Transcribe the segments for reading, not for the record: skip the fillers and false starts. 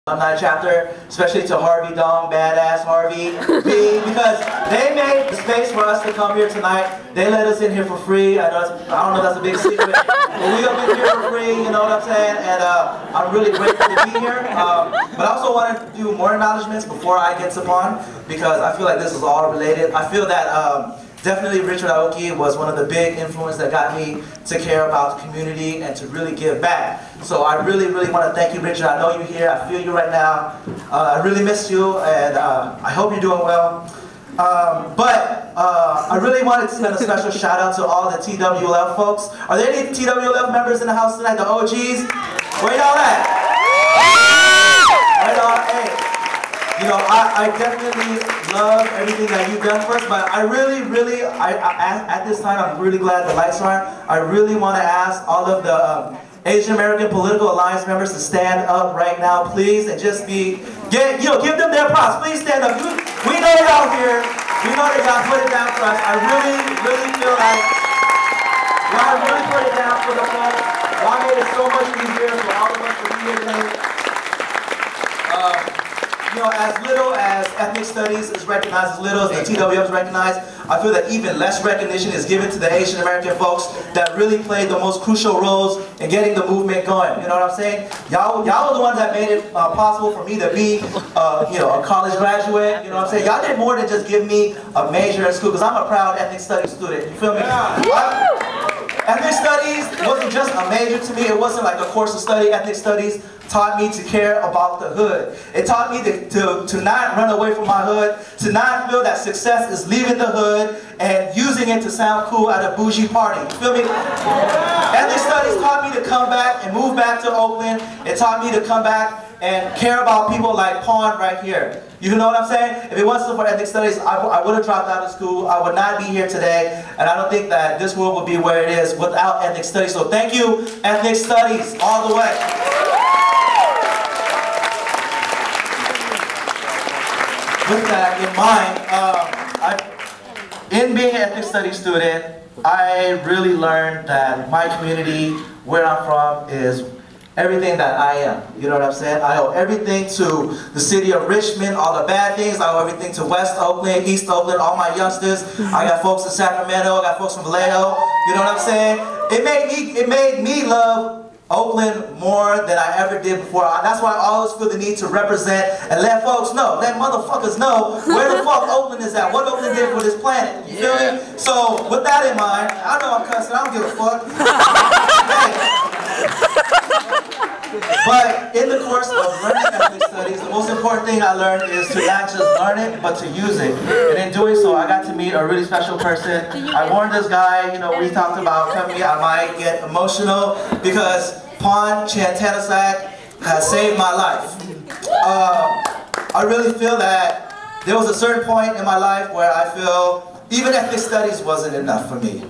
alumni chapter, especially to Harvey Dong, Badass Harvey B, because they made the space for us to come here tonight. They let us in here for free. I don't know if that's a big secret, but we have been here for free, you know what I'm saying? And I'm really grateful to be here. But I also want to do more acknowledgments before I get to Phon, because I feel like this is all related. I feel that definitely Richard Aoki was one of the big influences that got me to care about the community and to really give back. So I really, really want to thank you, Richard. I know you're here. I feel you right now. I really miss you, and I hope you're doing well. I really wanted to send a special shout out to all the TWLF folks. Are there any TWLF members in the house tonight, the OGs? Where y'all at? Right on, hey. You know, I definitely love everything that you've done for us, but I really, at this time, I'm really glad the lights are on. I really want to ask all of the Asian American Political Alliance members to stand up right now, please, and just give them their props. Please stand up. We know y'all here. We know that y'all put it down for us. I really feel like y'all really put it down for the folks. Y'all made it so much easier for all of us to be here tonight. You know, as little as ethnic studies is recognized, as little as the TWF is recognized, I feel that even less recognition is given to the Asian American folks that really played the most crucial roles in getting the movement going. You know what I'm saying? Y'all are the ones that made it possible for me to be, you know, a college graduate. You know what I'm saying? Y'all did more than just give me a major in school, because I'm a proud ethnic studies student. You feel me? Ethnic studies wasn't just a major to me. It wasn't like a course of study. Ethnic studies taught me to care about the hood. It taught me to not run away from my hood, to not feel that success is leaving the hood and using it to sound cool at a bougie party. You feel me? Ethnic studies taught me to come back and move back to Oakland. It taught me to come back and care about people like Phon right here. You know what I'm saying? If it wasn't for ethnic studies, I would have dropped out of school. I would not be here today. And I don't think that this world would be where it is without ethnic studies. So thank you, ethnic studies, all the way. With that in mind, in being an ethnic studies student, I really learned that my community, where I'm from, is everything that I am. You know what I'm saying? I owe everything to the city of Richmond, all the bad things. I owe everything to West Oakland, East Oakland, all my youngsters. I got folks in Sacramento, I got folks from Vallejo. You know what I'm saying? It made me love Oakland more than I ever did before. That's why I always feel the need to represent and let folks know, let motherfuckers know where the fuck Oakland is at, what Oakland did for this planet. You feel me? So with that in mind, I know I'm cussing, I don't give a fuck. But in the course of learning ethnic studies, the most important thing I learned is to not just learn it, but to use it. And in doing so, I got to meet a really special person. I warned this guy, you know, we talked about coming, I might get emotional, because Phon Chantanasak has saved my life. I really feel that there was a certain point in my life where I feel even ethnic studies wasn't enough for me.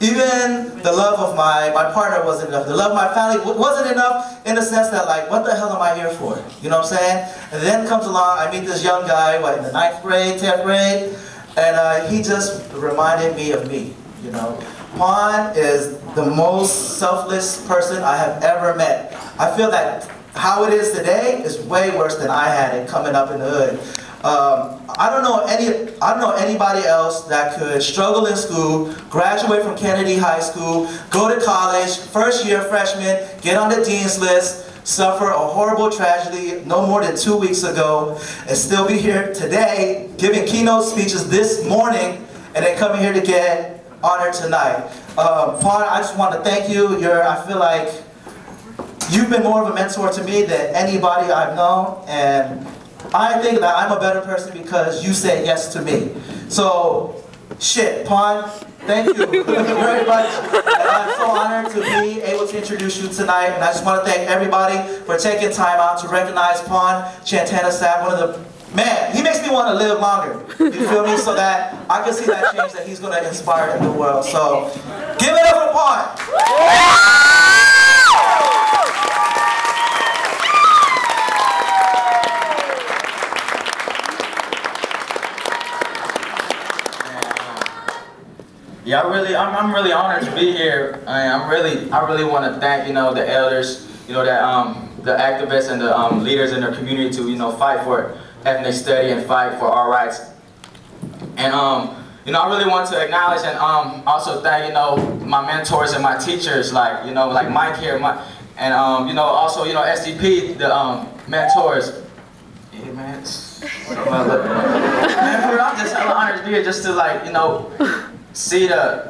Even the love of my partner wasn't enough. The love of my family wasn't enough, in the sense that, like, what the hell am I here for? You know what I'm saying? And then comes along, I meet this young guy, what, in the 9th grade, 10th grade, and he just reminded me of me, you know. Phon is the most selfless person I have ever met. I feel that how it is today is way worse than I had it coming up in the hood. I don't know anybody else that could struggle in school, graduate from Kennedy High School, go to college, first year freshman, get on the dean's list, suffer a horrible tragedy no more than 2 weeks ago, and still be here today giving keynote speeches this morning, and then coming here to get honored tonight. Phon, I just want to thank you. I feel like you've been more of a mentor to me than anybody I've known, and I think that I'm a better person because you said yes to me. So, shit, Phon, thank you very much. And I'm so honored to be able to introduce you tonight. And I just want to thank everybody for taking time out to recognize Phon Chantanasak, one of the, man, he makes me want to live longer. You feel me? So that I can see that change that he's going to inspire in the world. So, give it up for Phon. Yeah, I'm really honored to be here. I really want to thank, you know, the elders, you know, that the activists and the leaders in their community to, you know, fight for ethnic study and fight for our rights. And you know, I really want to acknowledge and also thank, you know, my mentors and my teachers, like, you know, like Mike here, and you know, also, you know, SDP, the mentors. Yeah, man. Man, I'm just hella honored to be here just to, like, you know, see the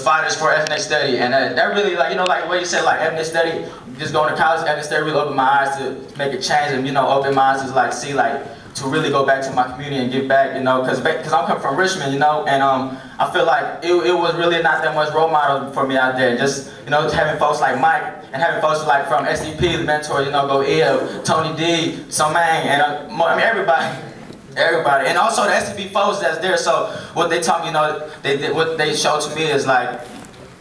fighters for ethnic study, and that really, like, you know, like the way you said, like, ethnic study, just going to college, ethnic study really opened my eyes to make a change, and, you know, open my eyes to, like, see, like, to really go back to my community and give back, you know, because I'm coming from Richmond, you know, and I feel like it was really not that much role model for me out there. Just, you know, having folks like Mike and having folks like from SDP, the mentor, you know, go Ev, Tony D, Somang, and I mean everybody, and also the SDP folks that's there. So what they taught me, you know, what they showed to me is like,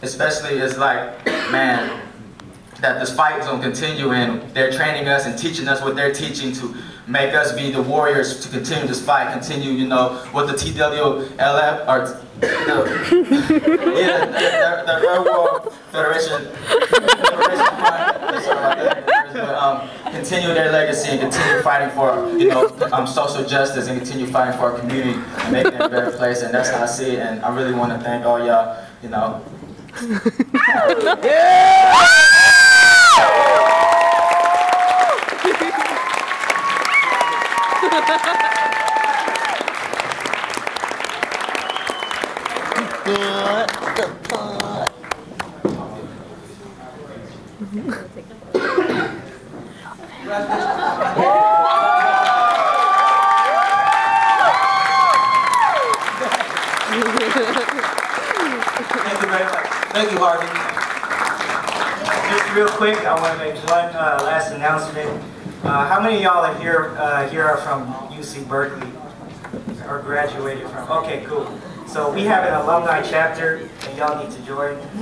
especially is like, man, that this fight is gonna continue, and they're training us and teaching us what they're teaching to make us be the warriors to continue this fight, continue, you know, what the TWLF, or the Third World Federation, continue their legacy and continue fighting for, you know, social justice and continue fighting for our community and making it a better place, and that's how I see it, and I really want to thank all y'all, you know. Thank you very much. Thank you, Harvey. Just real quick, I want to make one last announcement. How many of y'all are here are from UC Berkeley or graduated from? Okay, cool. So we have an alumni chapter, and y'all need to join. A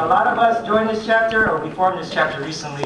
lot of us joined this chapter, or we formed this chapter recently.